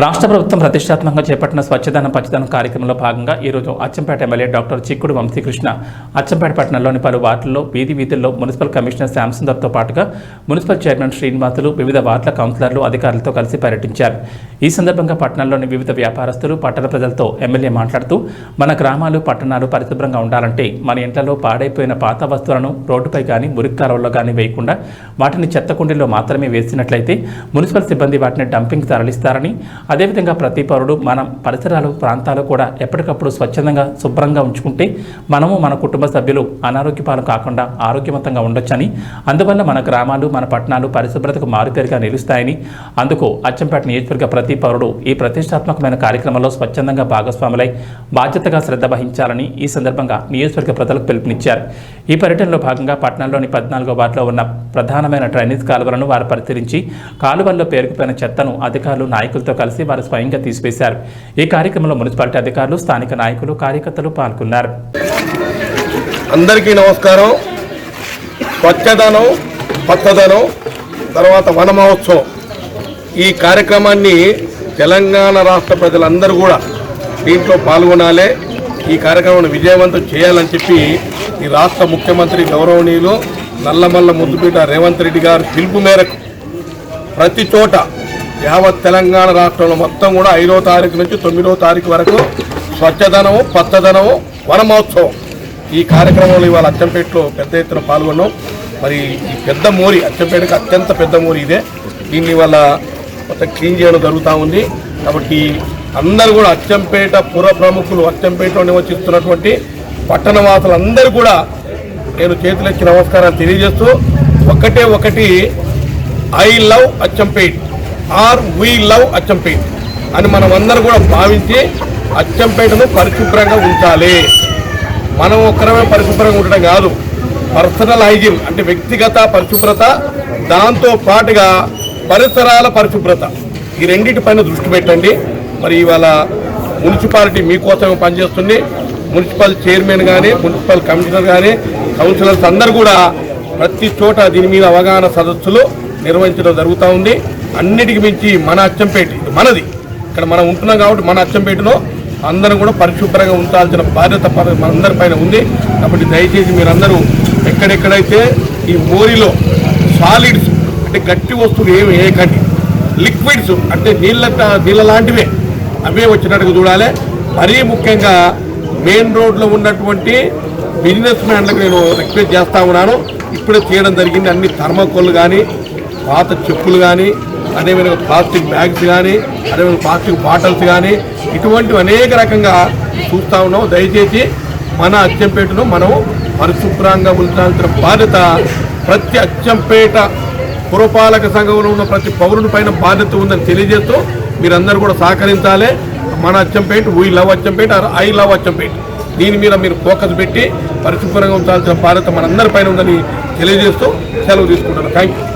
రాష్ట్ర ప్రభుత్వం ప్రతిష్టాత్మకంగా చేపట్టిన స్వచ్ఛదనం పచ్చదనం కార్యక్రమంలో భాగంగా ఈరోజు అచ్చంపేట ఎమ్మెల్యే డాక్టర్ చిక్కుడు వంశీకృష్ణ అచ్చంపేట పట్టణంలోని పలు వార్డుల్లో వీధుల్లో మున్సిపల్ కమిషనర్ శ్యామ్ సుందర్తో పాటుగా మున్సిపల్ చైర్మన్ శ్రీనివాసులు వివిధ వార్డుల కౌన్సిలర్లు అధికారులతో కలిసి పర్యటించారు. ఈ సందర్భంగా పట్టణంలోని వివిధ వ్యాపారస్తులు పట్టణ ప్రజలతో ఎమ్మెల్యే మాట్లాడుతూ మన గ్రామాలు పట్టణాలు పరిశుభ్రంగా ఉండాలంటే మన ఇంట్లో పాడైపోయిన పాత వస్తువులను రోడ్డుపై కానీ మురికి కాలువల్లో కానీ వేయకుండా వాటిని చెత్త కుండీలో మాత్రమే వేసినట్లయితే మున్సిపల్ సిబ్బంది వాటిని డంపింగ్ తరలిస్తారని, అదేవిధంగా ప్రతి పౌరుడు మన పరిసరాలు ప్రాంతాలు కూడా ఎప్పటికప్పుడు స్వచ్ఛందంగా శుభ్రంగా ఉంచుకుంటే మనము మన కుటుంబ సభ్యులు అనారోగ్య పాలు కాకుండా ఆరోగ్యవంతంగా ఉండొచ్చని, అందువల్ల మన గ్రామాలు మన పట్టణాలు పరిశుభ్రతకు మారుపేరుగా నిలుస్తాయని, అందుకు అచ్చంపేట నియోజకవర్గ ప్రతి పౌరుడు ఈ ప్రతిష్టాత్మకమైన కార్యక్రమంలో స్వచ్ఛందంగా భాగస్వాములై బాధ్యతగా శ్రద్ధ వహించాలని ఈ సందర్భంగా నియోజకవర్గ ప్రజలకు పిలుపునిచ్చారు. ఈ పర్యటనలో భాగంగా పట్టణంలోని 14వ వార్డులో ఉన్న ప్రధానమైన డ్రైనేజ్ కాలువలను వారు పరిశీలించి కాలువల్లో పేరుకుపోయిన చెత్తను అధికారులు నాయకులతో కలిసి వారు స్వయంగా తీసివేశారు. ఈ కార్యక్రమంలో మున్సిపాలిటీ అధికారులు, స్థానిక నాయకులు, కార్యకర్తలు పాల్గొన్నారు. అందరికీ నమస్కారం. స్వచ్ఛదనం పచ్చదనం తర్వాత వన మహోత్సవం ఈ కార్యక్రమాన్ని తెలంగాణ రాష్ట్ర ప్రజలందరూ కూడా దీంట్లో పాల్గొనాలి, ఈ కార్యక్రమాన్ని విజయవంతం చేయాలని చెప్పి ఈ రాష్ట్ర ముఖ్యమంత్రి గౌరవనీయులు నల్లమల్ల ముద్దుపీట రేవంత్ రెడ్డి గారి పిలుపు మేరకు ప్రతి చోట యావత్ తెలంగాణ రాష్ట్రంలో మొత్తం కూడా 5వ తారీఖు నుంచి 9వ తారీఖు వరకు స్వచ్ఛదనము పచ్చదనము వన మహోత్సవం ఈ కార్యక్రమంలో ఇవాళ అచ్చంపేటలో పెద్ద ఎత్తున పాల్గొన్నాం. మరి ఈ పెద్ద మోరి అచ్చంపేటకి అత్యంత పెద్ద మోరి ఇదే. దీన్ని ఇవాళ మొత్తం క్లీన్ చేయడం జరుగుతూ ఉంది. కాబట్టి అందరూ కూడా అచ్చంపేట పుర ప్రముఖులు, అచ్చంపేటలో నివసిస్తున్నటువంటి పట్టణవాసులందరూ కూడా నేను చేతులెత్తి నమస్కారాలు తెలియజేస్తూ ఒకటి I love Achampet or we love Achampet అని మనం అందరూ కూడా భావించి అచ్చంపేటను పరిశుభ్రంగా ఉంచాలి. మనం ఒక్కరమే పరిశుభ్రంగా ఉండడం కాదు, పర్సనల్ హైజీన్ అంటే వ్యక్తిగత పరిశుభ్రత, దాంతో పాటుగా పరిసరాల పరిశుభ్రత, ఈ రెండింటిపైన దృష్టి పెట్టండి. మరి ఇవాళ మున్సిపాలిటీ మీకోసమే పనిచేస్తుంది. మున్సిపల్ చైర్మన్ కానీ, మున్సిపల్ కమిషనర్ కానీ, కౌన్సిలర్స్ అందరూ కూడా ప్రతి చోట దీని మీద అవగాహన సదస్సులు నిర్వహించడం జరుగుతూ ఉంది. అన్నిటికి మించి మన అచ్చంపేట ఇది మనది, ఇక్కడ మనం ఉంటున్నాం కాబట్టి మన అచ్చంపేటలో అందరూ కూడా పరిశుభ్రంగా ఉంచాల్సిన బాధ్యత మనందరిపైన ఉంది. కాబట్టి దయచేసి మీరందరూ ఎక్కడెక్కడైతే ఈ మోరిలో సాలిడ్స్ అంటే గట్టి వస్తువులు ఏమి వేయకండి, లిక్విడ్స్ అంటే నీళ్ళ లాంటివే అవే వచ్చినట్టుగా చూడాలి. మరీ ముఖ్యంగా మెయిన్ రోడ్లో ఉన్నటువంటి బిజినెస్ మ్యాన్లకు నేను రిక్వెస్ట్ చేస్తూ ఉన్నాను. ఇప్పుడే చేయడం జరిగింది. అన్ని థర్మాకోల్ కానీ, పాత చెప్పులు కానీ, అదేవిధంగా ప్లాస్టిక్ బ్యాగ్స్ కానీ, అదేవిధంగా ప్లాస్టిక్ బాటిల్స్ కానీ, ఇటువంటివి అనేక రకంగా చూస్తూ ఉన్నాం. దయచేసి మన అచ్చంపేటను మనం పరిశుభ్రంగా ఉంచాల్సిన బాధ్యత ప్రతి అచ్చంపేట పురపాలక సంఘంలో ఉన్న ప్రతి పౌరుని పైన బాధ్యత ఉందని తెలియజేస్తూ మీరందరూ కూడా సహకరించాలి. మన Achampet we love Achampet or I love Achampet దీని మీద మీరు ఫోకస్ పెట్టి పరిశుభ్రంగా ఉంచాల్సిన బాధ్యత మనందరి పైన ఉందని తెలియజేస్తూ సెలవు తీసుకుంటాను. Thank you.